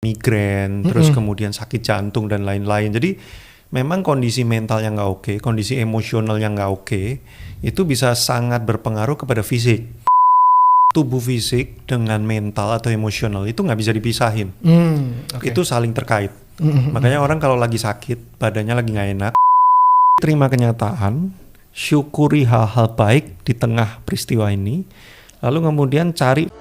migrain, terus kemudian sakit jantung dan lain-lain. Jadi memang kondisi mental yang nggak oke, kondisi emosional yang nggak oke, itu bisa sangat berpengaruh kepada fisik. Tubuh fisik dengan mental atau emosional itu nggak bisa dipisahin. Itu saling terkait. Makanya orang kalau lagi sakit, badannya lagi nggak enak, terima kenyataan, syukuri hal-hal baik di tengah peristiwa ini, lalu kemudian cari.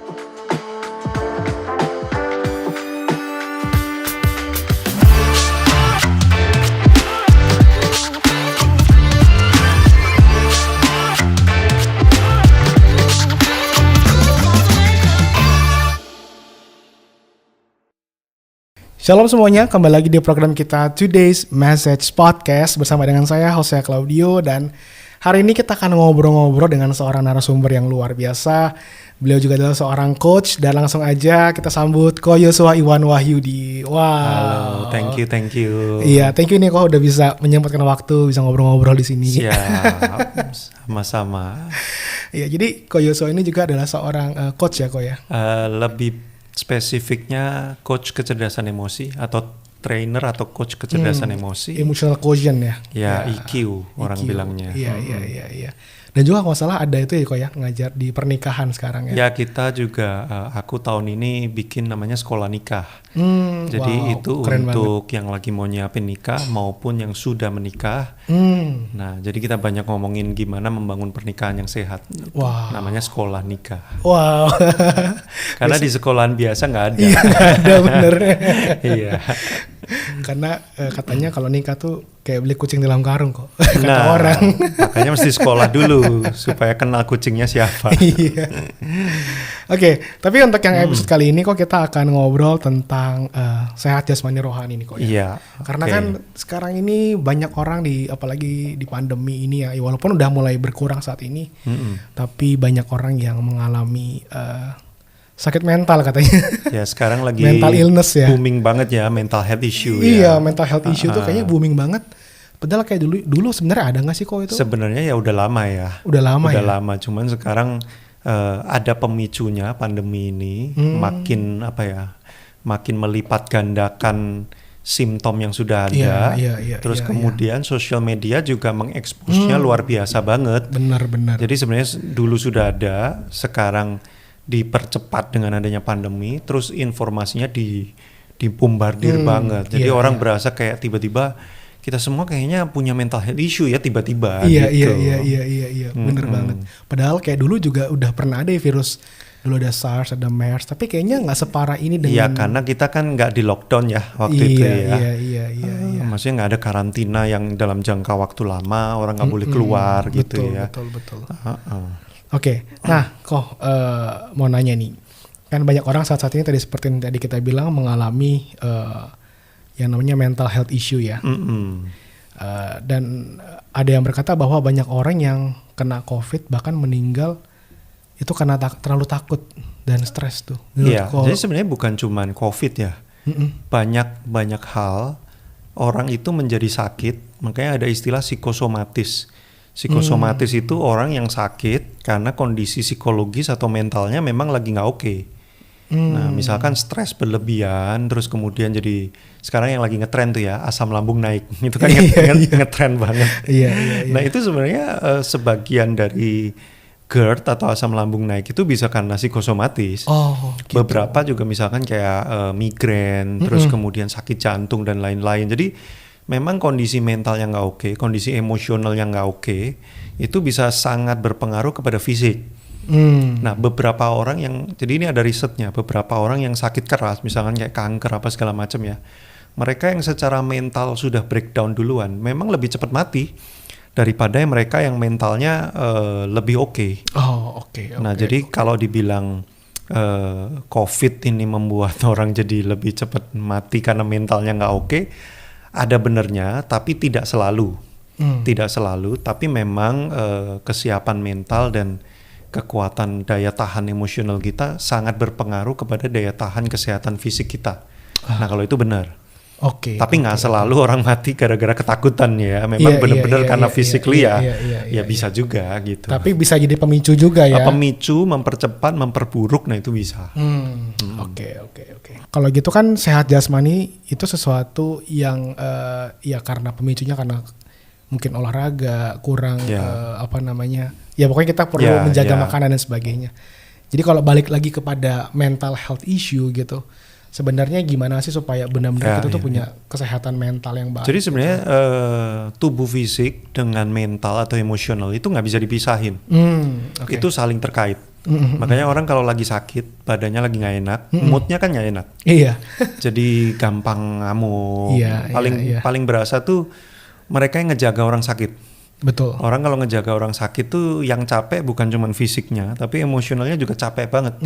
Shalom semuanya, kembali lagi di program kita Today's Message Podcast bersama dengan saya Hosea Claudio, dan hari ini kita akan ngobrol-ngobrol dengan seorang narasumber yang luar biasa. Beliau juga adalah seorang coach, dan langsung aja kita sambut Ko Yosua Iwan Wahyudi. Halo, thank you. Iya, thank you nih Ko udah bisa menyempatkan waktu bisa ngobrol-ngobrol di sini. Siap, sama-sama. Iya, jadi Ko Yosua ini juga adalah seorang coach ya Ko ya? Lebih spesifiknya coach kecerdasan emosi atau trainer atau coach kecerdasan emosi. Emotional quotient ya? Ya, EQ orang bilangnya. Iya. Dan juga kalau salah ada itu ya kok ya, ngajar di pernikahan sekarang ya? Ya, kita juga, aku tahun ini bikin namanya sekolah nikah. Jadi itu untuk yang lagi mau nyiapin nikah maupun yang sudah menikah. Nah, jadi kita banyak ngomongin gimana membangun pernikahan yang sehat. Namanya sekolah nikah. Wow. Karena di sekolahan biasa nggak ada. Iya, nggak ada bener. Iya. Karena katanya kalau nikah tuh kayak beli kucing dalam karung kok, kata orang. Makanya mesti sekolah dulu supaya kenal kucingnya siapa. Iya. Oke, tapi untuk yang episode kali ini kok kita akan ngobrol tentang sehat jasmani rohani nih kok ya. Iya. Karena kan sekarang ini banyak orang apalagi di pandemi ini ya, walaupun udah mulai berkurang saat ini, tapi banyak orang yang mengalami sakit mental katanya. Ya, sekarang lagi mental illness ya. Booming banget ya, mental health issue ya. Iya, mental health issue tuh kayaknya booming banget. Padahal kayak dulu sebenarnya ada nggak sih kok itu? Sebenarnya ya udah lama ya. Udah lama, cuman sekarang ada pemicunya pandemi ini, makin melipat gandakan simptom yang sudah ada. Terus kemudian sosial media juga mengeksposnya luar biasa banget. Benar. Jadi sebenarnya dulu sudah ada, sekarang dipercepat dengan adanya pandemi, terus informasinya dibombardir banget. Jadi orang berasa kayak tiba-tiba kita semua kayaknya punya mental health issue ya tiba-tiba. Iya, bener banget. Padahal kayak dulu juga udah pernah ada virus, dulu ada SARS, ada MERS, tapi kayaknya nggak separah ini dengan. Iya, karena kita kan nggak di lockdown ya waktu itu ya. Iya. Maksudnya nggak ada karantina yang dalam jangka waktu lama, orang nggak boleh keluar gitu ya. Betul. Oke, nah kok mau nanya nih, kan banyak orang saat ini tadi seperti yang tadi kita bilang mengalami yang namanya mental health issue ya. Dan ada yang berkata bahwa banyak orang yang kena COVID bahkan meninggal itu karena terlalu takut dan stres tuh. Iya, jadi sebenarnya bukan cuman COVID ya. Banyak hal orang itu menjadi sakit, makanya ada istilah psikosomatis. Psikosomatis itu orang yang sakit karena kondisi psikologis atau mentalnya memang lagi nggak oke. Nah, misalkan stres berlebihan, terus kemudian jadi sekarang yang lagi ngetren tuh ya asam lambung naik, itu kan ngetren banget. Iya. Nah, itu sebenarnya sebagian dari GERD atau asam lambung naik itu bisa karena psikosomatis. Gitu. Beberapa juga misalkan kayak migrain, terus kemudian sakit jantung dan lain-lain. Jadi memang kondisi mental yang nggak oke, kondisi emosional yang nggak oke, itu bisa sangat berpengaruh kepada fisik. Nah, beberapa orang jadi ini ada risetnya, beberapa orang yang sakit keras, misalkan kayak kanker apa segala macam ya, mereka yang secara mental sudah breakdown duluan, memang lebih cepat mati daripada mereka yang mentalnya lebih oke. Nah, jadi kalau dibilang COVID ini membuat orang jadi lebih cepat mati karena mentalnya nggak oke, ada benernya, tapi tidak selalu. Tidak selalu, tapi memang kesiapan mental dan kekuatan daya tahan emosional kita sangat berpengaruh kepada daya tahan kesehatan fisik kita. Nah, kalau itu benar. Oke. Tapi nggak selalu orang mati gara-gara ketakutan ya. Memang benar-benar karena physically ya bisa juga gitu. Tapi bisa jadi pemicu juga ya. Pemicu, mempercepat, memperburuk, nah itu bisa. Oke. Kalau gitu kan sehat jasmani itu sesuatu yang ya karena pemicunya karena mungkin olahraga kurang ya pokoknya kita perlu menjaga makanan dan sebagainya. Jadi kalau balik lagi kepada mental health issue gitu. Sebenarnya gimana sih supaya benar-benar kita tuh punya kesehatan mental yang baik? Jadi sebenarnya tubuh fisik dengan mental atau emosional itu nggak bisa dipisahin. Itu saling terkait. Makanya orang kalau lagi sakit, badannya lagi nggak enak, moodnya kan nggak enak. Iya. Jadi gampang ngamuk. Paling berasa tuh mereka yang ngejaga orang sakit. Betul. Orang kalau ngejaga orang sakit tuh yang capek bukan cuma fisiknya, tapi emosionalnya juga capek banget.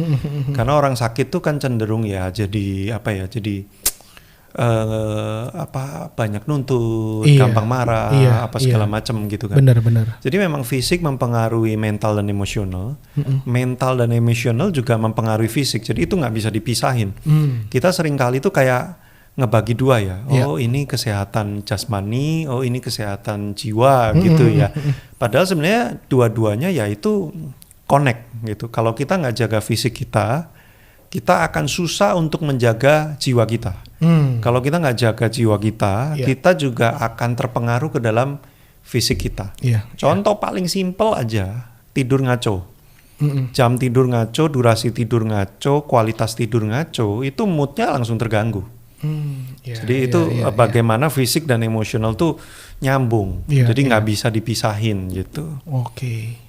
Karena orang sakit tuh kan cenderung ya jadi banyak nuntut, gampang marah, segala macam gitu kan. Benar. Jadi memang fisik mempengaruhi mental dan emosional. Mental dan emosional juga mempengaruhi fisik. Jadi itu nggak bisa dipisahin. Kita seringkali tuh kayak ngebagi dua ya. Ini kesehatan jasmani, ini kesehatan jiwa gitu ya. Padahal sebenarnya dua-duanya ya itu connect gitu. Kalau kita nggak jaga fisik kita akan susah untuk menjaga jiwa kita. Kalau kita nggak jaga jiwa kita juga akan terpengaruh ke dalam fisik kita. Contoh paling simpel aja, tidur ngaco. Jam tidur ngaco, durasi tidur ngaco, kualitas tidur ngaco, itu moodnya langsung terganggu. Jadi itu bagaimana fisik dan emosional tuh nyambung. Jadi nggak bisa dipisahin gitu.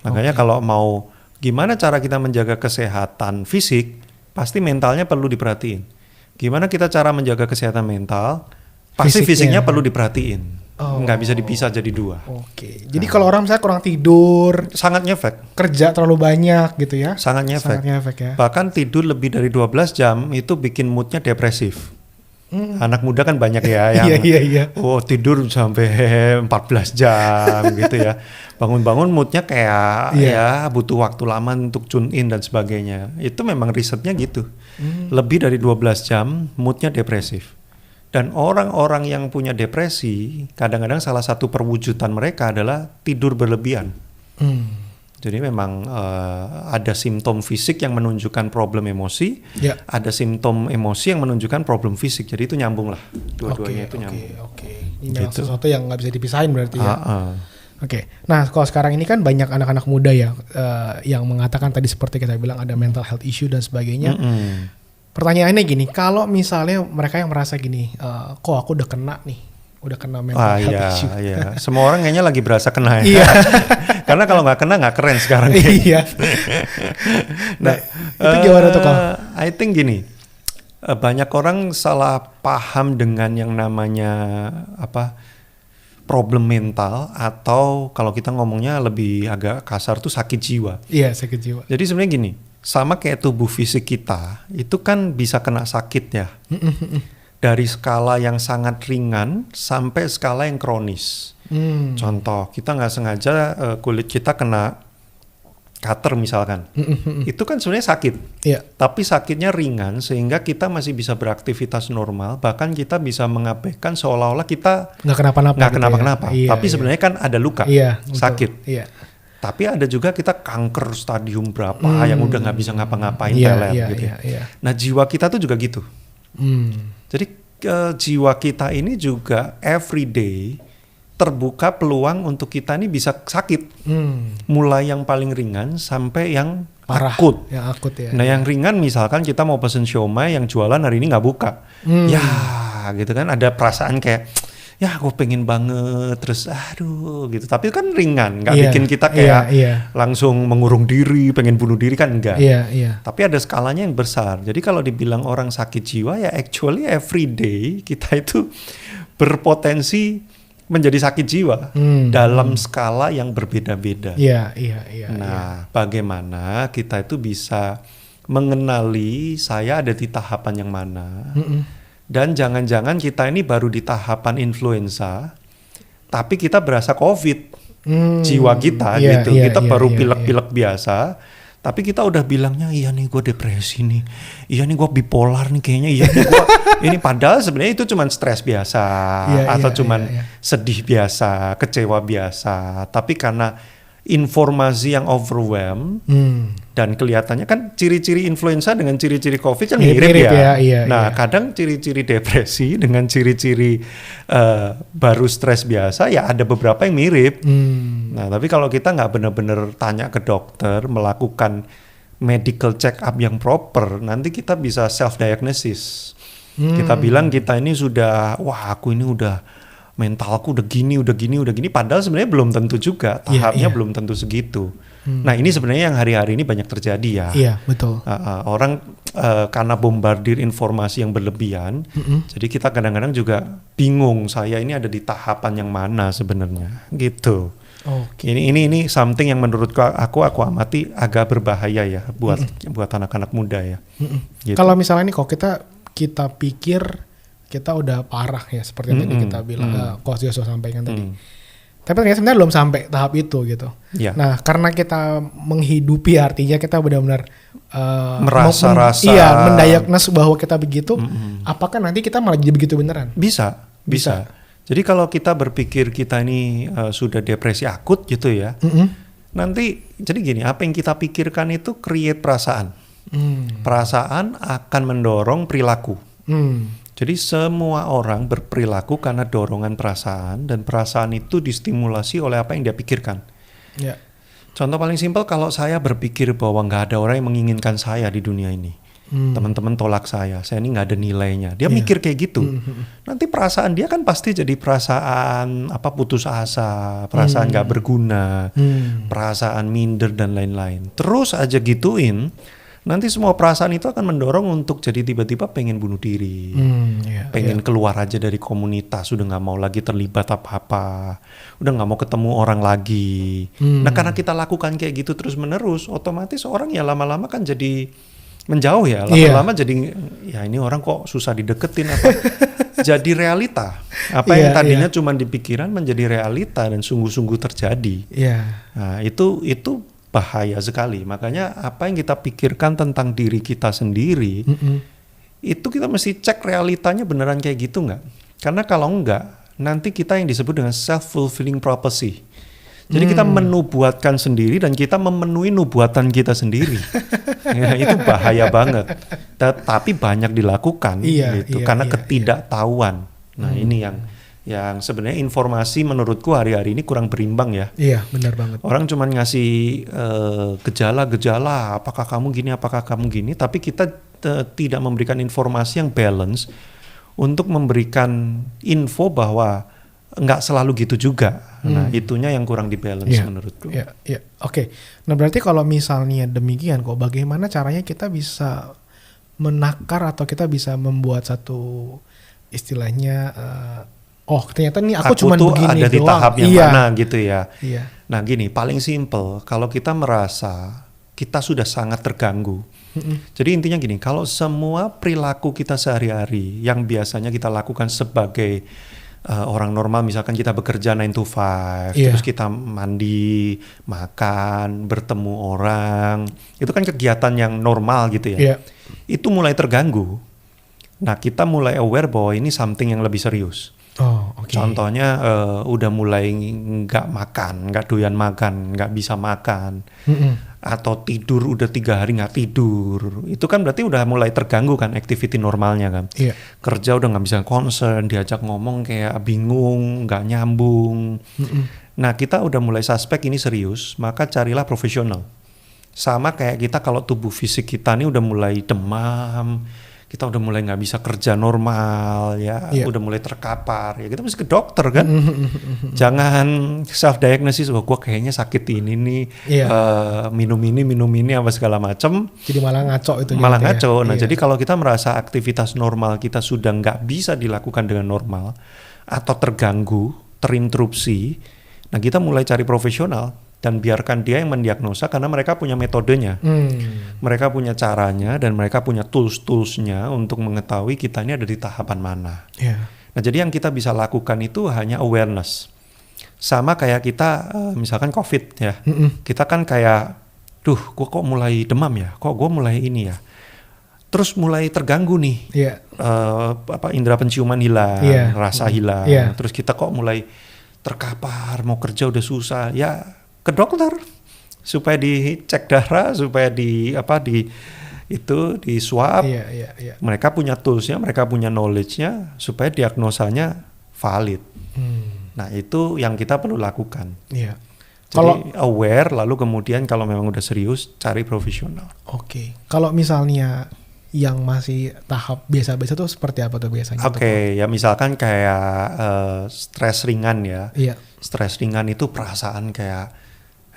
Makanya kalau mau gimana cara kita menjaga kesehatan fisik, pasti mentalnya perlu diperhatiin. Gimana kita cara menjaga kesehatan mental, pasti fisiknya perlu diperhatiin. Nggak bisa dipisah jadi dua. Jadi kalau orang misalnya kurang tidur, sangat ngefek. Kerja terlalu banyak gitu ya. Sangat ngefek ya. Bahkan tidur lebih dari 12 jam itu bikin moodnya depresif. Anak muda kan banyak ya yang tidur sampai 14 jam gitu ya. Bangun-bangun moodnya kayak ya butuh waktu lama untuk tune in dan sebagainya. Itu memang risetnya gitu. Lebih dari 12 jam moodnya depresif. Dan orang-orang yang punya depresi kadang-kadang salah satu perwujudan mereka adalah tidur berlebihan. Jadi memang ada simptom fisik yang menunjukkan problem emosi, ada simptom emosi yang menunjukkan problem fisik. Jadi itu nyambung lah, dua-duanya itu nyambung. Ini memang sesuatu yang nggak bisa dipisahin berarti ya. Nah kalau sekarang ini kan banyak anak-anak muda ya yang mengatakan tadi seperti kita bilang ada mental health issue dan sebagainya. Pertanyaannya gini, kalau misalnya mereka yang merasa gini, kok aku udah kena mental health issue. Semua orang kayaknya lagi berasa kena ya. Karena kalau nggak kena nggak keren sekarang. Nah, itu gimana tuh Kak? I think gini, banyak orang salah paham dengan yang namanya problem mental atau kalau kita ngomongnya lebih agak kasar tuh sakit jiwa. Sakit jiwa. Jadi sebenarnya gini, sama kayak tubuh fisik kita itu kan bisa kena sakit ya. Dari skala yang sangat ringan sampai skala yang kronis. Contoh, kita nggak sengaja kulit kita kena cutter misalkan. Itu kan sebenarnya sakit. Tapi sakitnya ringan sehingga kita masih bisa beraktivitas normal. Bahkan kita bisa mengabaikan seolah-olah kita nggak kenapa-napa. Tapi sebenarnya kan ada luka, sakit. Tapi ada juga kita kanker stadium berapa yang udah nggak bisa ngapa-ngapain gitu. Nah jiwa kita tuh juga gitu. Jadi jiwa kita ini juga everyday terbuka peluang untuk kita ini bisa sakit. Mulai yang paling ringan sampai yang parah, akut. Yang akut ya. Nah yang ringan misalkan kita mau pesen siomay yang jualan hari ini nggak buka. Ya gitu kan ada perasaan kayak ya aku pengen banget terus aduh gitu. Tapi kan ringan, nggak bikin kita kayak langsung mengurung diri, pengen bunuh diri kan enggak. Tapi ada skalanya yang besar. Jadi kalau dibilang orang sakit jiwa ya actually every day kita itu berpotensi menjadi sakit jiwa dalam skala yang berbeda-beda. Nah, bagaimana kita itu bisa mengenali saya ada di tahapan yang mana. Dan jangan-jangan kita ini baru di tahapan influenza, tapi kita berasa COVID. Jiwa kita gitu. Kita baru pilek-pilek biasa, Tapi kita udah bilangnya, iya nih gue depresi nih, iya nih gue bipolar nih kayaknya, iya nih gue ini, padahal sebenarnya itu cuman stres biasa atau cuman sedih biasa, kecewa biasa. Tapi karena informasi yang overwhelm dan kelihatannya kan ciri-ciri influenza dengan ciri-ciri COVID kan mirip ya. Nah kadang ciri-ciri depresi dengan ciri-ciri baru stres biasa ya ada beberapa yang mirip. Nah tapi kalau kita nggak benar-benar tanya ke dokter, melakukan medical check up yang proper, nanti kita bisa self diagnosis. Kita bilang kita ini sudah, wah aku ini udah mentalku udah gini, padahal sebenarnya belum tentu juga, tahapnya belum tentu segitu. Nah ini sebenarnya yang hari-hari ini banyak terjadi ya. Iya betul. Orang karena bombardir informasi yang berlebihan, jadi kita kadang-kadang juga bingung, saya ini ada di tahapan yang mana sebenarnya, gitu. Ini something yang menurut aku amati agak berbahaya ya buat anak-anak muda ya. Gitu. Kalau misalnya nih kok kita pikir kita udah parah ya seperti yang tadi kita bilang, Coach Joshua sampaikan tadi. Tapi ternyata sebenarnya belum sampai tahap itu gitu. Yeah. Nah karena kita menghidupi, artinya kita benar-benar merasa-rasa, mendiagnos bahwa kita begitu. Apakah nanti kita malah jadi begitu beneran? Bisa. Jadi kalau kita berpikir kita ini sudah depresi akut gitu ya, nanti jadi gini, apa yang kita pikirkan itu create perasaan. Perasaan akan mendorong perilaku. Jadi semua orang berperilaku karena dorongan perasaan, dan perasaan itu distimulasi oleh apa yang dia pikirkan. Yeah. Contoh paling simpel, kalau saya berpikir bahwa nggak ada orang yang menginginkan saya di dunia ini, teman-teman tolak saya ini nggak ada nilainya. Dia mikir kayak gitu. Nanti perasaan dia kan pasti jadi perasaan putus asa, perasaan nggak berguna, perasaan minder dan lain-lain. Terus aja gituin. Nanti semua perasaan itu akan mendorong untuk jadi tiba-tiba pengen bunuh diri, pengen keluar aja dari komunitas, udah nggak mau lagi terlibat apa-apa, udah nggak mau ketemu orang lagi. Nah karena kita lakukan kayak gitu terus-menerus, otomatis orang ya lama-lama kan jadi menjauh ya, lama-lama jadi ya ini orang kok susah dideketin apa. Jadi realita, apa yang tadinya cuma di pikiran menjadi realita dan sungguh-sungguh terjadi. Nah itu bahaya sekali. Makanya apa yang kita pikirkan tentang diri kita sendiri, itu kita mesti cek realitanya beneran kayak gitu nggak? Karena kalau nggak, nanti kita yang disebut dengan self-fulfilling prophecy. Jadi kita menubuatkan sendiri dan kita memenuhi nubuatan kita sendiri. Ya, itu bahaya banget. Tapi banyak dilakukan karena ketidaktahuan. Nah ini yang sebenarnya informasi menurutku hari-hari ini kurang berimbang ya. Iya, benar banget. Orang cuma ngasih gejala-gejala, apakah kamu gini, tapi kita tidak memberikan informasi yang balance untuk memberikan info bahwa nggak selalu gitu juga. Nah, itunya yang kurang di-balance menurutku. Iya. Oke. Nah, berarti kalau misalnya demikian kok, bagaimana caranya kita bisa menakar atau kita bisa membuat satu istilahnya ternyata nih aku cuma begini ada di doang. tahap yang mana gitu ya. Iya. Nah gini, paling simple, kalau kita merasa kita sudah sangat terganggu. Jadi intinya gini, kalau semua perilaku kita sehari-hari yang biasanya kita lakukan sebagai orang normal, misalkan kita bekerja 9 to 5, terus kita mandi, makan, bertemu orang, itu kan kegiatan yang normal gitu ya. Itu mulai terganggu. Nah kita mulai aware bahwa ini something yang lebih serius. Contohnya udah mulai nggak makan, nggak doyan makan, nggak bisa makan, atau tidur udah 3 hari nggak tidur, itu kan berarti udah mulai terganggu kan activity normalnya kan. Kerja udah nggak bisa concern, diajak ngomong kayak bingung, nggak nyambung. Nah kita udah mulai suspek ini serius, maka carilah profesional. Sama kayak kita kalau tubuh fisik kita nih udah mulai demam, kita udah mulai nggak bisa kerja normal ya, udah mulai terkapar ya, kita mesti ke dokter kan. Jangan self diagnosis, gue kayaknya sakit ini nih, minum ini apa segala macam. Jadi malah ngaco itu. Malah ngaco. Nah jadi kalau kita merasa aktivitas normal kita sudah nggak bisa dilakukan dengan normal atau terganggu, terinterupsi, nah kita mulai cari profesional. Dan biarkan dia yang mendiagnosa karena mereka punya metodenya, mereka punya caranya, dan mereka punya tools-toolsnya untuk mengetahui kita ini ada di tahapan mana. Nah jadi yang kita bisa lakukan itu hanya awareness. Sama kayak kita misalkan COVID ya, kita kan kayak duh, gue kok mulai demam ya, kok gue mulai ini ya. Terus mulai terganggu nih, indera penciuman hilang, rasa hilang. Terus kita kok mulai terkapar, mau kerja udah susah, ya ke dokter supaya dicek darah, supaya di swab. Mereka punya toolsnya, mereka punya knowledge-nya supaya diagnosanya valid. Nah itu yang kita perlu lakukan. Jadi aware, lalu kemudian kalau memang udah serius cari profesional. Oke. Kalau misalnya yang masih tahap biasa-biasa tuh seperti apa tuh biasanya? Oke, ya misalkan kayak stres ringan ya. Stres ringan itu perasaan kayak,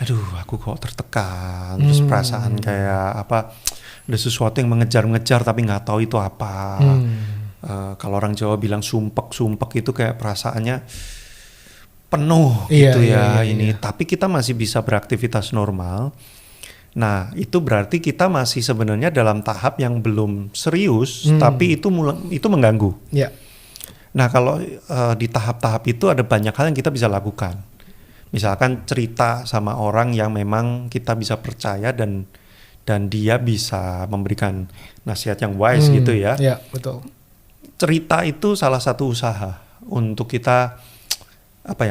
aduh aku kok tertekan. Terus perasaan kayak ada sesuatu yang mengejar-ngejar tapi nggak tahu itu apa. Kalau orang Jawa bilang sumpek itu kayak perasaannya penuh gitu ya. Tapi kita masih bisa beraktivitas normal. Nah itu berarti kita masih sebenarnya dalam tahap yang belum serius, tapi itu mengganggu. Nah kalau di tahap-tahap itu ada banyak hal yang kita bisa lakukan. Misalkan cerita sama orang yang memang kita bisa percaya dan dia bisa memberikan nasihat yang wise gitu ya. Betul. Cerita itu salah satu usaha untuk kita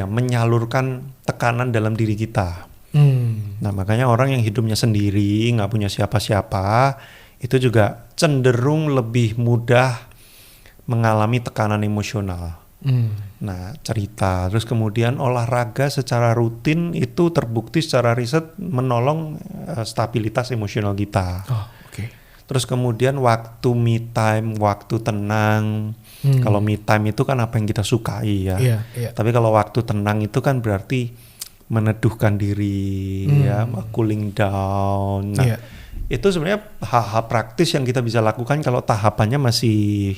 menyalurkan tekanan dalam diri kita. Nah makanya orang yang hidupnya sendiri, nggak punya siapa-siapa, itu juga cenderung lebih mudah mengalami tekanan emosional. Nah cerita, terus kemudian olahraga secara rutin itu terbukti secara riset menolong stabilitas emosional kita. Terus kemudian waktu me time, waktu tenang. Kalau me time itu kan apa yang kita sukai ya. Tapi kalau waktu tenang itu kan berarti meneduhkan diri, cooling down. Nah, itu sebenarnya hal-hal praktis yang kita bisa lakukan kalau tahapannya masih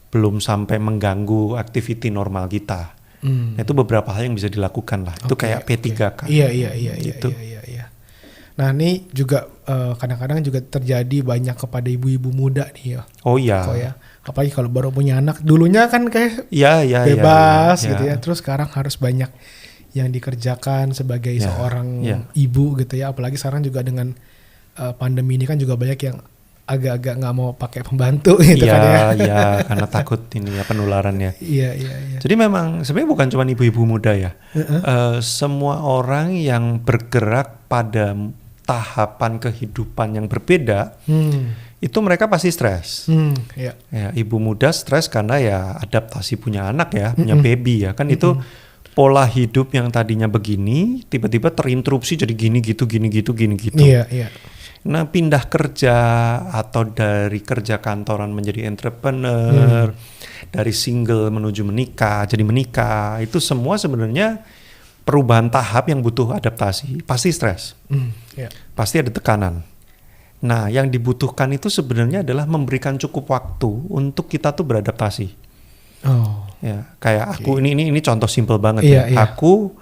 belum sampai mengganggu aktiviti normal kita. Nah, itu beberapa hal yang bisa dilakukan lah. Itu kayak P3K. Iya. Nah, ini juga kadang-kadang juga terjadi banyak kepada ibu-ibu muda nih ya. Oh iya. Apalagi kalau baru punya anak. Dulunya kan kayak bebas gitu ya. Terus sekarang harus banyak yang dikerjakan sebagai seorang ibu gitu ya. Apalagi sekarang juga dengan pandemi ini kan juga banyak yang agak-agak nggak mau pakai pembantu gitu kan ya. Iya, karena takut ini ya penularannya. Iya. Jadi memang sebenarnya bukan cuma ibu-ibu muda ya. Semua orang yang bergerak pada tahapan kehidupan yang berbeda, itu mereka pasti stres. Ya, ibu muda stres karena ya adaptasi punya anak ya, punya baby ya kan itu. Pola hidup yang tadinya begini tiba-tiba terinterupsi jadi gini gitu. Iya. Nah pindah kerja atau dari kerja kantoran menjadi entrepreneur, dari single menuju menikah, jadi menikah, itu semua sebenarnya perubahan tahap yang butuh adaptasi, pasti stres, pasti ada tekanan. Nah yang dibutuhkan itu sebenarnya adalah memberikan cukup waktu untuk kita tuh beradaptasi. Ya, kayak aku ini contoh simple banget ya. Aku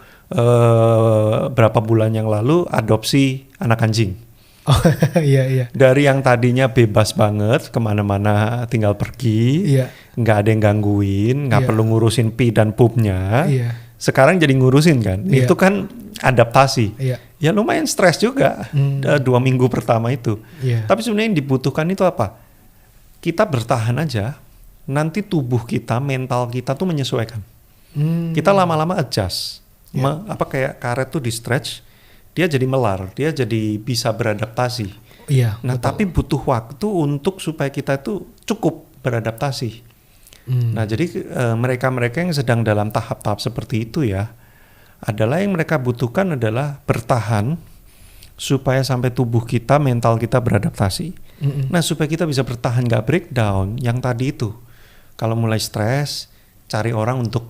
berapa bulan yang lalu adopsi anak anjing. Iya. Dari yang tadinya bebas banget kemana-mana tinggal pergi, nggak ada yang gangguin, nggak perlu ngurusin pi dan pupnya. Sekarang jadi ngurusin kan. Itu kan adaptasi. Ya lumayan stres juga 2 minggu pertama itu. Tapi sebenarnya yang dibutuhkan itu apa? Kita bertahan aja. Nanti tubuh kita, mental kita tuh menyesuaikan. Kita lama-lama adjust. Kayak karet tuh di stretch, dia jadi melar, dia jadi bisa beradaptasi. Nah, betul. Tapi butuh waktu untuk supaya kita itu cukup beradaptasi. Nah, jadi mereka-mereka yang sedang dalam tahap-tahap seperti itu ya, adalah yang mereka butuhkan adalah bertahan supaya sampai tubuh kita, mental kita beradaptasi. Nah, supaya kita bisa bertahan gak breakdown, yang tadi itu. Kalau mulai stres, cari orang untuk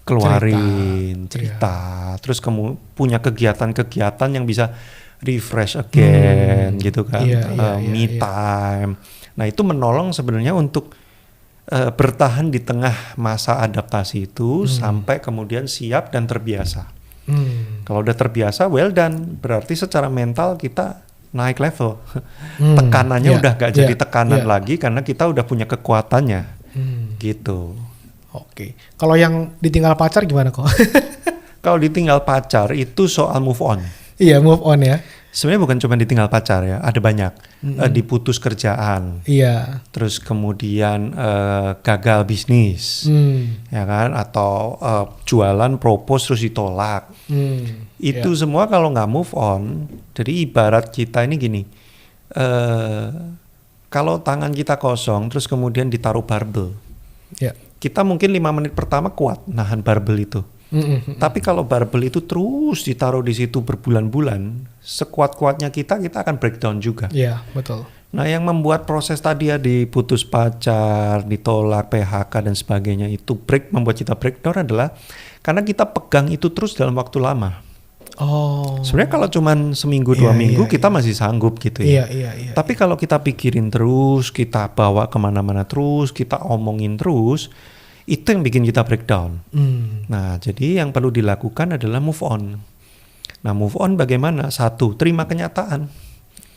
keluarin cerita. Terus kamu punya kegiatan-kegiatan yang bisa refresh again gitu kan, me time. Nah itu menolong sebenarnya untuk bertahan di tengah masa adaptasi itu sampai kemudian siap dan terbiasa. Kalau udah terbiasa, well done. Berarti secara mental kita naik level. Tekanannya udah gak jadi tekanan lagi karena kita udah punya kekuatannya. Gitu. Oke. Kalau yang ditinggal pacar gimana kok? Kalau ditinggal pacar itu soal move on. Iya, move on ya. Sebenarnya bukan cuma ditinggal pacar ya, ada banyak. Diputus kerjaan, Iya. terus kemudian gagal bisnis, ya kan? Atau jualan propose terus ditolak. Itu semua kalau nggak move on, jadi ibarat kita ini gini, kalau tangan kita kosong terus kemudian ditaruh barbel, kita mungkin 5 menit pertama kuat nahan barbel itu. Tapi kalau barbel itu terus ditaruh di situ berbulan-bulan, sekuat-kuatnya kita akan breakdown juga. Iya, betul. Nah, yang membuat proses tadi ya diputus pacar, ditolak, PHK dan sebagainya itu membuat kita breakdown adalah karena kita pegang itu terus dalam waktu lama. Oh. Sebenarnya kalau cuman seminggu 2 minggu kita masih sanggup gitu ya. Iya. Tapi kalau kita pikirin terus, kita bawa kemana-mana terus, kita omongin terus, itu yang bikin kita breakdown. Nah, jadi yang perlu dilakukan adalah move on. Nah, move on bagaimana? 1, terima kenyataan.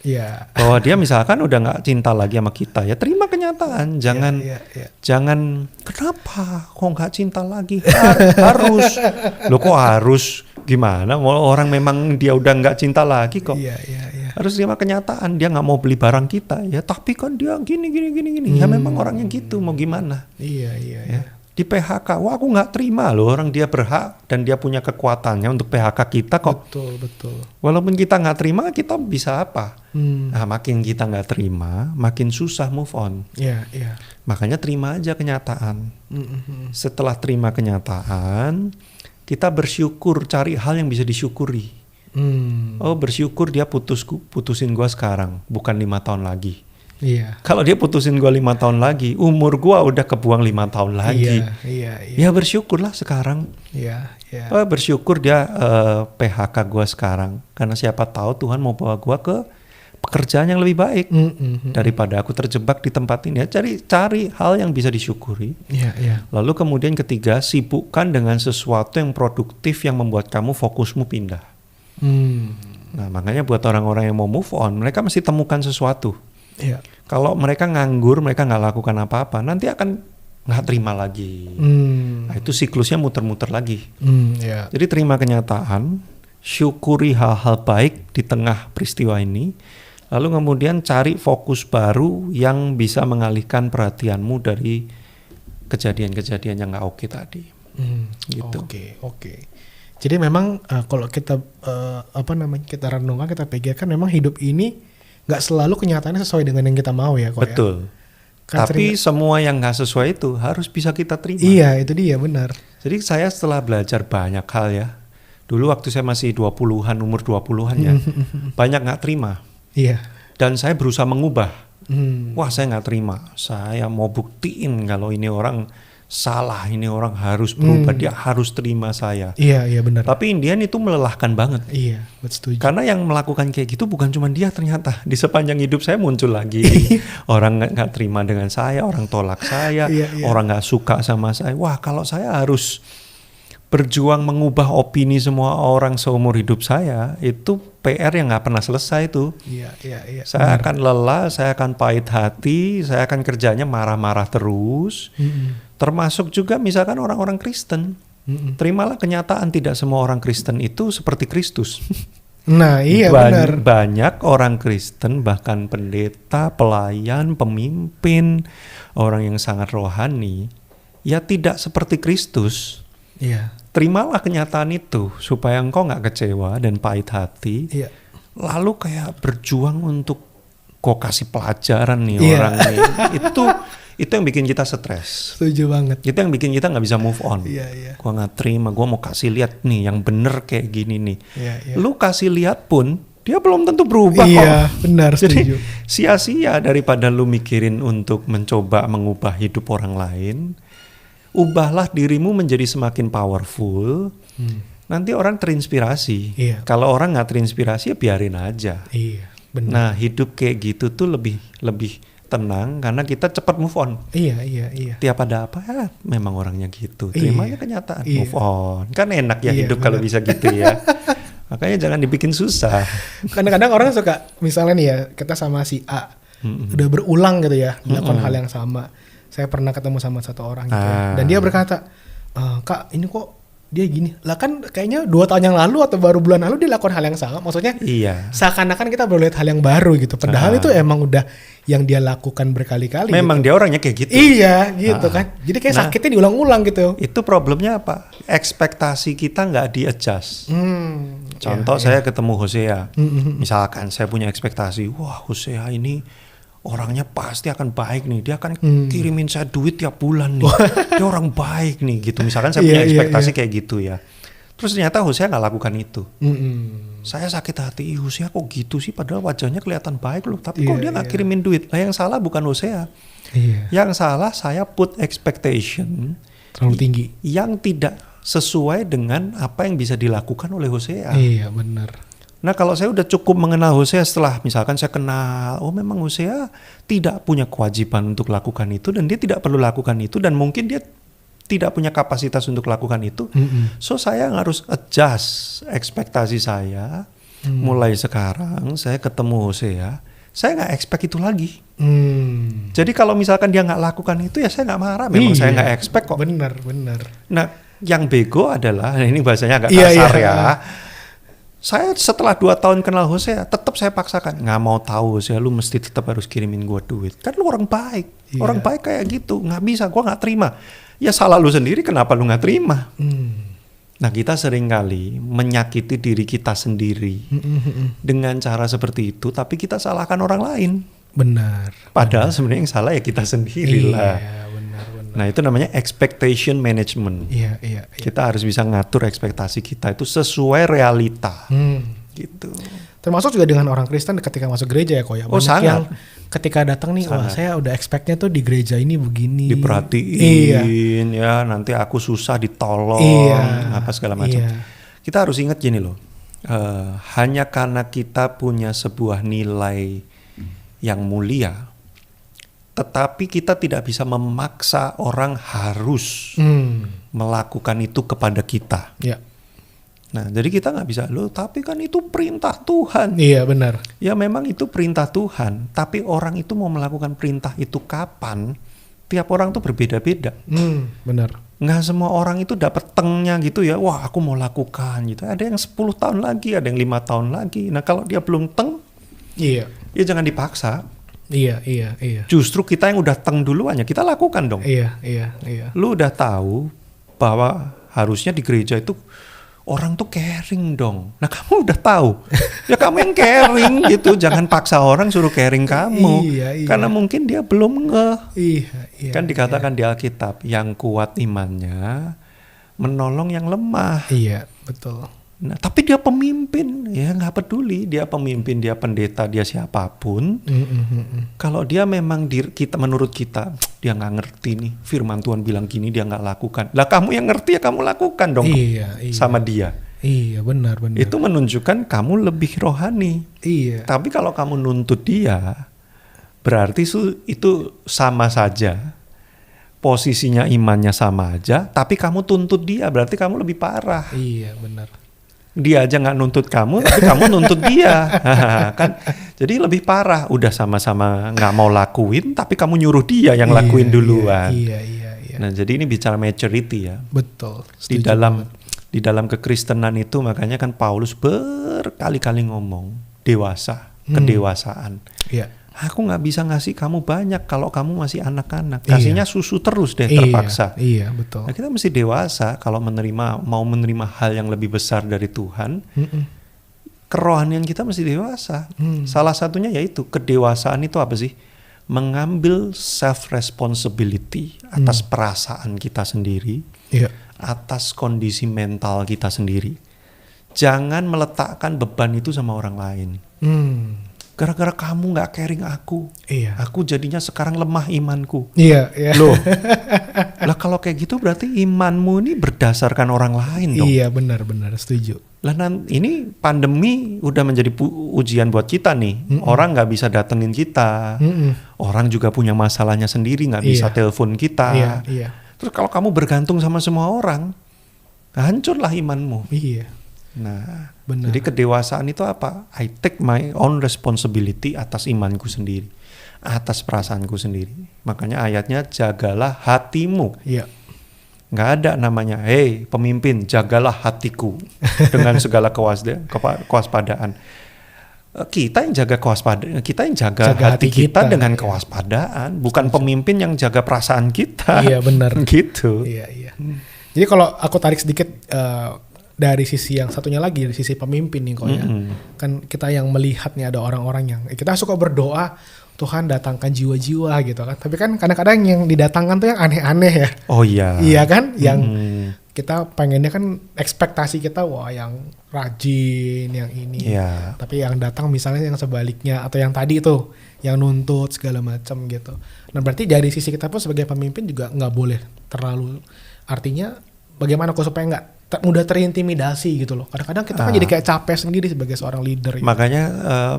Iya. Bahwa dia misalkan udah nggak cinta lagi sama kita, ya terima kenyataan. Jangan kenapa kok nggak cinta lagi? Harus. Loh kok harus? Gimana? Orang memang dia udah nggak cinta lagi kok. Iya. Harus terima kenyataan. Dia nggak mau beli barang kita. Ya tapi kan dia gini. Ya memang orangnya gitu. Mau gimana? Iya. Ya. Di PHK, wah aku nggak terima loh, orang dia berhak dan dia punya kekuatannya untuk PHK kita kok. Betul. Walaupun kita nggak terima, kita bisa apa? Nah, makin kita nggak terima, makin susah move on. Iya. Makanya terima aja kenyataan. Setelah terima kenyataan, kita bersyukur, cari hal yang bisa disyukuri. Oh, bersyukur dia putusin gua sekarang, bukan 5 tahun lagi. Iya. Kalau dia putusin gue 5 tahun lagi, umur gue udah kebuang 5 tahun lagi. Iya. Ya bersyukurlah sekarang. Iya. Bersyukur dia PHK gue sekarang, karena siapa tahu Tuhan mau bawa gue ke pekerjaan yang lebih baik daripada aku terjebak di tempat ini. Ya, cari hal yang bisa disyukuri. Iya. Lalu kemudian ketiga, sibukkan dengan sesuatu yang produktif yang membuat kamu fokusmu pindah. Nah, makanya buat orang-orang yang mau move on, mereka mesti temukan sesuatu. Iya. Kalau mereka nganggur, mereka nggak lakukan apa-apa, nanti akan nggak terima lagi. Nah, itu siklusnya muter-muter lagi. Iya. Jadi terima kenyataan, syukuri hal-hal baik di tengah peristiwa ini, lalu kemudian cari fokus baru yang bisa mengalihkan perhatianmu dari kejadian-kejadian yang nggak oke tadi. Gitu. Oke. Jadi memang kalau kita kita renungkan, kita pikirkan, memang hidup ini nggak selalu kenyataannya sesuai dengan yang kita mau ya kok. Betul. Ya? Tapi semua yang nggak sesuai itu harus bisa kita terima. Iya, itu dia, benar. Jadi saya setelah belajar banyak hal ya, dulu waktu saya masih 20-an, umur 20-an ya, banyak nggak terima. Iya. Dan saya berusaha mengubah. Wah, saya nggak terima. Saya mau buktiin kalau ini orang salah, ini orang harus berubah, dia harus terima saya. Iya benar. Tapi Indian itu melelahkan banget. Iya, setuju. Karena yang melakukan kayak gitu bukan cuma dia, ternyata di sepanjang hidup saya muncul lagi orang nggak terima dengan saya, orang tolak saya, orang nggak suka sama saya. Wah, kalau saya harus berjuang mengubah opini semua orang seumur hidup saya, itu PR yang nggak pernah selesai tuh. Iya. Saya akan lelah, saya akan pahit hati, saya akan kerjanya marah-marah terus. Termasuk juga misalkan orang-orang Kristen. Terimalah kenyataan, tidak semua orang Kristen itu seperti Kristus. Nah, iya benar. Banyak orang Kristen, bahkan pendeta, pelayan, pemimpin, orang yang sangat rohani, ya tidak seperti Kristus. Iya. Terimalah kenyataan itu supaya engkau nggak kecewa dan pahit hati. Iya. Lalu kayak berjuang untuk kok kasih pelajaran nih orang nih. Itu yang bikin kita stres. Setuju banget. Itu yang bikin kita nggak bisa move on. Iya. Gua nggak terima, gua mau kasih lihat nih yang bener kayak gini nih. Iya. Lu kasih lihat pun dia belum tentu berubah kok. Iya, benar, setuju. Jadi sia-sia daripada lu mikirin untuk mencoba mengubah hidup orang lain. Ubahlah dirimu menjadi semakin powerful. Nanti orang terinspirasi. Iya. Kalau orang nggak terinspirasi ya biarin aja. Iya, benar. Nah, hidup kayak gitu tuh lebih tenang karena kita cepat move on. Iya. Tiap ada apa ya memang orangnya gitu. Terima aja kenyataan, move on. Kan enak ya hidup kalau bisa gitu ya. Makanya jangan dibikin susah. Kadang-kadang orang suka misalnya nih ya, kita sama si A udah berulang gitu ya melakukan hal yang sama. Saya pernah ketemu sama satu orang gitu ya, dan dia berkata, "Kak, ini kok dia gini. Lah kan kayaknya 2 tahun yang lalu atau baru bulan lalu dia lakukan hal yang sama. Maksudnya Iya. seakan-akan kita baru lihat hal yang baru gitu. Padahal itu emang udah yang dia lakukan berkali-kali. Memang gitu. dia orangnya kayak gitu. Iya gitu kan. Jadi kayak sakitnya diulang-ulang gitu. Itu problemnya apa? Ekspektasi kita nggak di-adjust. Contoh saya ketemu Hosea. Misalkan saya punya ekspektasi, wah Hosea ini orangnya pasti akan baik nih. Dia akan kirimin saya duit tiap bulan nih. Dia orang baik nih gitu. Misalkan saya punya ekspektasi kayak gitu ya. Terus ternyata Hosea nggak lakukan itu. Saya sakit hati, Hosea kok gitu sih? Padahal wajahnya kelihatan baik loh. Tapi kok dia nggak kirimin duit? Nah yang salah bukan Hosea. Yang salah saya put expectation terlalu tinggi. Yang tidak sesuai dengan apa yang bisa dilakukan oleh Hosea. Iya benar. Nah kalau saya udah cukup mengenal Hosea setelah misalkan saya kenal, oh memang Hosea tidak punya kewajiban untuk lakukan itu dan dia tidak perlu lakukan itu dan mungkin dia tidak punya kapasitas untuk lakukan itu. So saya harus adjust ekspektasi saya. Mulai sekarang saya ketemu Hosea, saya nggak expect itu lagi. Jadi kalau misalkan dia nggak lakukan itu ya saya nggak marah. Memang saya nggak expect kok. Benar. Nah yang bego adalah, ini bahasanya agak kasar ya. Saya setelah 2 tahun kenal Hosea, tetap saya paksakan. Nggak mau tahu Hosea, lu mesti tetap harus kirimin gue duit. Kan lu orang baik. Orang baik kayak gitu. Nggak bisa, gue nggak terima. Ya salah lu sendiri, kenapa lu nggak terima? Nah kita seringkali menyakiti diri kita sendiri. Dengan cara seperti itu, tapi kita salahkan orang lain. Benar. Padahal sebenarnya yang salah ya kita sendiri lah. Benar. Nah itu namanya expectation management. Iya. Kita harus bisa ngatur ekspektasi kita itu sesuai realita. Gitu. Termasuk juga dengan orang Kristen ketika masuk gereja ya kok ya. Oh Banyak sangat. yang ketika datang nih, wah saya udah expect-nya tuh di gereja ini begini. Diperhatiin ya, nanti aku susah ditolong, apa segala macam. Kita harus ingat gini loh, hanya karena kita punya sebuah nilai yang mulia, tetapi kita tidak bisa memaksa orang harus melakukan itu kepada kita. Nah, jadi kita nggak bisa, loh tapi kan itu perintah Tuhan. Iya benar. Ya memang itu perintah Tuhan, tapi orang itu mau melakukan perintah itu kapan, tiap orang tuh berbeda-beda. Benar. Nggak semua orang itu dapat tengnya gitu ya, wah aku mau lakukan gitu. Ada yang 10 tahun lagi, ada yang 5 tahun lagi. Nah kalau dia belum teng, ya jangan dipaksa. Iya. Justru kita yang udah teng duluan ya kita lakukan dong. Iya. Lu udah tahu bahwa harusnya di gereja itu orang tuh caring dong. Nah kamu udah tahu, ya kamu yang caring gitu. Jangan paksa orang suruh caring kamu. Iya. Karena mungkin dia belum ngeh. Iya. Kan dikatakan di Alkitab, yang kuat imannya menolong yang lemah. Iya, betul. Nah, tapi dia pemimpin, ya nggak peduli. Dia pemimpin, dia pendeta, dia siapapun. Kalau dia memang kita, menurut kita, dia nggak ngerti nih. Firman Tuhan bilang gini, dia nggak lakukan. Lah kamu yang ngerti ya kamu lakukan dong. Iya. Sama dia. Iya, benar. Itu menunjukkan kamu lebih rohani. Iya. Tapi kalau kamu nuntut dia, berarti itu sama saja. Posisinya imannya sama aja, tapi kamu tuntut dia, berarti kamu lebih parah. Iya, benar. Dia aja nggak nuntut kamu, tapi kamu nuntut dia, kan? Jadi lebih parah. Udah sama-sama nggak mau lakuin, tapi kamu nyuruh dia yang lakuin duluan. Iya. Nah, jadi ini bicara maturity ya. Betul. Di dalam kekristenan itu makanya kan Paulus berkali-kali ngomong dewasa, kedewasaan. Iya. Aku nggak bisa ngasih kamu banyak kalau kamu masih anak-anak. Kasihnya susu terus deh terpaksa. Iya, betul. Nah, kita mesti dewasa kalau mau menerima hal yang lebih besar dari Tuhan. Kerohanian kita mesti dewasa. Salah satunya yaitu kedewasaan itu apa sih? Mengambil self responsibility atas perasaan kita sendiri, atas kondisi mental kita sendiri. Jangan meletakkan beban itu sama orang lain. Gara-gara kamu gak caring aku. Aku jadinya sekarang lemah imanku. Iya. Loh. Lah kalau kayak gitu berarti imanmu ini berdasarkan orang lain dong. Iya, benar, setuju. Lah ini pandemi udah menjadi ujian buat kita nih. Orang gak bisa datengin kita. Orang juga punya masalahnya sendiri, gak bisa telepon kita. Iya. Terus kalau kamu bergantung sama semua orang, hancurlah imanmu. Iya. Nah, benar. Jadi kedewasaan itu apa? I take my own responsibility atas imanku sendiri, atas perasaanku sendiri. Makanya ayatnya jagalah hatimu. Iya. Nggak ada namanya, hey pemimpin jagalah hatiku dengan segala kewaspadaan. Kita yang jaga kewaspadaan, kita yang jaga hati kita dengan kewaspadaan, bukan pemimpin yang jaga perasaan kita. Iya benar. Gitu. Iya. Jadi kalau aku tarik sedikit dari sisi yang satunya lagi, dari sisi pemimpin nih kok ya. Kan kita yang melihat nih ada orang-orang yang kita suka berdoa, Tuhan datangkan jiwa-jiwa gitu kan. Tapi kan kadang-kadang yang didatangkan tuh yang aneh-aneh ya. Oh iya. Iya kan? Yang kita pengennya kan ekspektasi kita wah yang rajin, yang ini. Iya. Tapi yang datang misalnya yang sebaliknya atau yang tadi itu yang nuntut segala macam gitu. Nah berarti dari sisi kita pun sebagai pemimpin juga nggak boleh terlalu, artinya bagaimana kok supaya nggak mudah terintimidasi gitu loh. Kadang-kadang kita kan jadi kayak capek sendiri sebagai seorang leader. Gitu. Makanya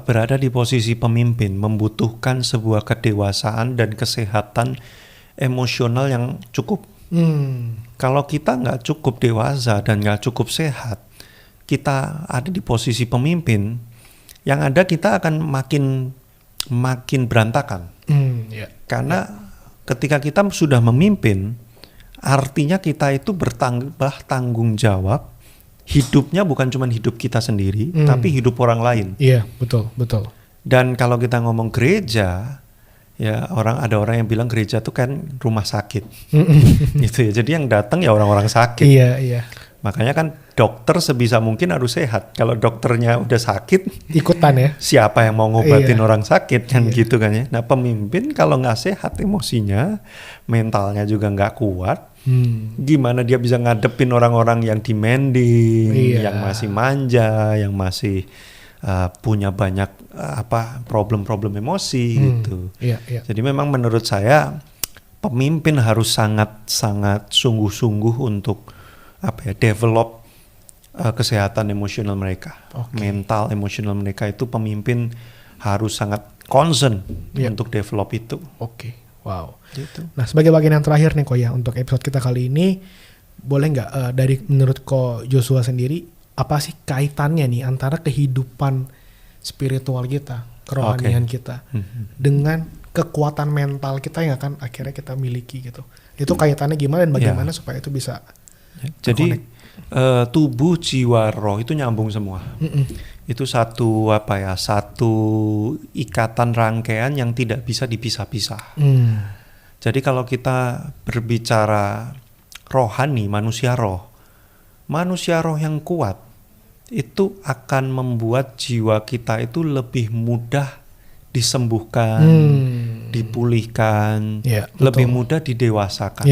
berada di posisi pemimpin membutuhkan sebuah kedewasaan dan kesehatan emosional yang cukup. Kalau kita nggak cukup dewasa dan nggak cukup sehat, kita ada di posisi pemimpin, yang ada kita akan makin berantakan. Karena ketika kita sudah memimpin, artinya kita itu bertambah tanggung jawab. Hidupnya bukan cuma hidup kita sendiri, tapi hidup orang lain. Iya, betul. Dan kalau kita ngomong gereja, ya ada orang yang bilang gereja itu kan rumah sakit, gitu ya. Jadi yang datang ya orang-orang sakit. Iya. Makanya kan dokter sebisa mungkin harus sehat. Kalau dokternya udah sakit, ikutan ya. Siapa yang mau ngobatin orang sakit kan gitu kan ya. Nah pemimpin kalau nggak sehat emosinya, mentalnya juga nggak kuat. Gimana dia bisa ngadepin orang-orang yang demanding, yang masih manja, yang masih punya banyak problem-problem emosi gitu. Iya. Jadi memang menurut saya pemimpin harus sangat sungguh-sungguh untuk develop kesehatan emosional mereka, mental emosional mereka itu pemimpin harus sangat concern untuk develop itu. Wow. Gitu. Nah sebagai bagian yang terakhir nih Ko ya untuk episode kita kali ini, boleh nggak dari menurut Ko Joshua sendiri apa sih kaitannya nih antara kehidupan spiritual kita, kerohanian kita dengan kekuatan mental kita yang akan akhirnya kita miliki gitu. Itu kaitannya gimana dan bagaimana supaya itu bisa jadi tubuh, jiwa, roh itu nyambung semua. Itu satu ikatan rangkaian yang tidak bisa dipisah-pisah. Jadi kalau kita berbicara rohani, manusia roh yang kuat itu akan membuat jiwa kita itu lebih mudah disembuhkan, dipulihkan, lebih mudah didewasakan.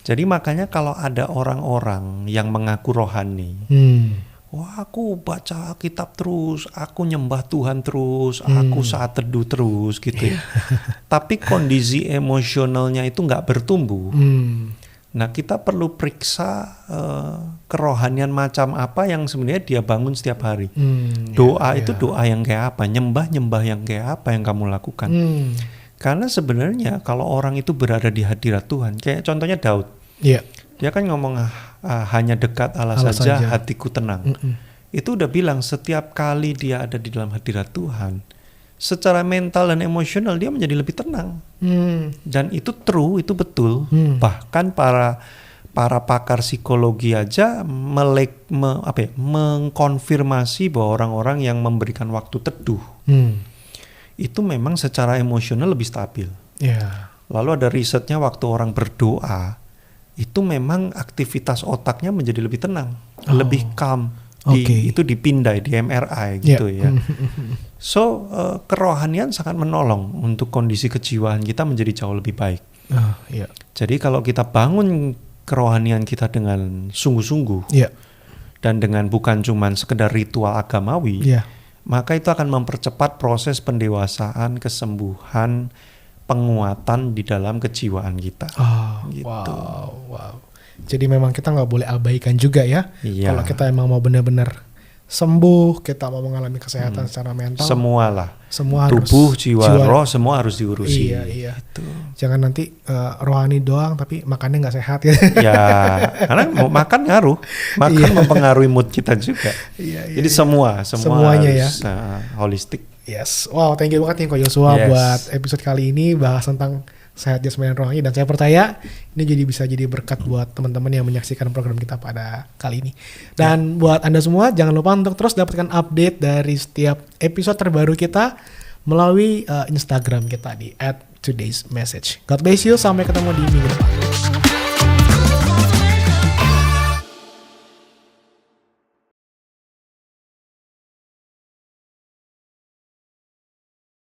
Jadi makanya kalau ada orang-orang yang mengaku rohani, wah aku baca kitab terus, aku nyembah Tuhan terus, aku saat teduh terus gitu ya. Tapi kondisi emosionalnya itu nggak bertumbuh. Nah kita perlu periksa kerohanian macam apa yang sebenarnya dia bangun setiap hari. Doa itu doa yang kayak apa, nyembah yang kayak apa yang kamu lakukan. Karena sebenarnya kalau orang itu berada di hadirat Tuhan, kayak contohnya Daud, dia kan ngomong hanya dekat Allah saja hatiku tenang. Itu udah bilang setiap kali dia ada di dalam hadirat Tuhan, secara mental dan emosional dia menjadi lebih tenang. Dan itu true, itu betul. Bahkan para pakar psikologi aja mengkonfirmasi bahwa orang-orang yang memberikan waktu teduh itu memang secara emosional lebih stabil. Lalu ada risetnya waktu orang berdoa itu memang aktivitas otaknya menjadi lebih tenang, lebih calm. Itu dipindai di MRI gitu ya. So kerohanian sangat menolong untuk kondisi kejiwaan kita menjadi jauh lebih baik. Jadi kalau kita bangun kerohanian kita dengan sungguh-sungguh dan dengan bukan cuman sekedar ritual agamawi, maka itu akan mempercepat proses pendewasaan, kesembuhan, penguatan di dalam kejiwaan kita. Gitu. Wow. Jadi memang kita nggak boleh abaikan juga ya. Kalau kita emang mau benar-benar sembuh, kita mau mengalami kesehatan secara mental. Semua tubuh, jiwa, roh semua harus diurusi. Iya. Gitu. Jangan nanti rohani doang tapi makannya nggak sehat ya. Karena makan ngaruh, mempengaruhi mood kita juga. Jadi semuanya harus holistik. Yes, wow, thank you banget nih Ko Joshua buat episode kali ini bahas tentang sehat jasmani dan rohani, dan saya percaya ini bisa jadi berkat buat teman-teman yang menyaksikan program kita pada kali ini. Dan buat Anda semua jangan lupa untuk terus dapatkan update dari setiap episode terbaru kita melalui Instagram kita di @todaysmessage. God bless you, sampai ketemu di minggu depan.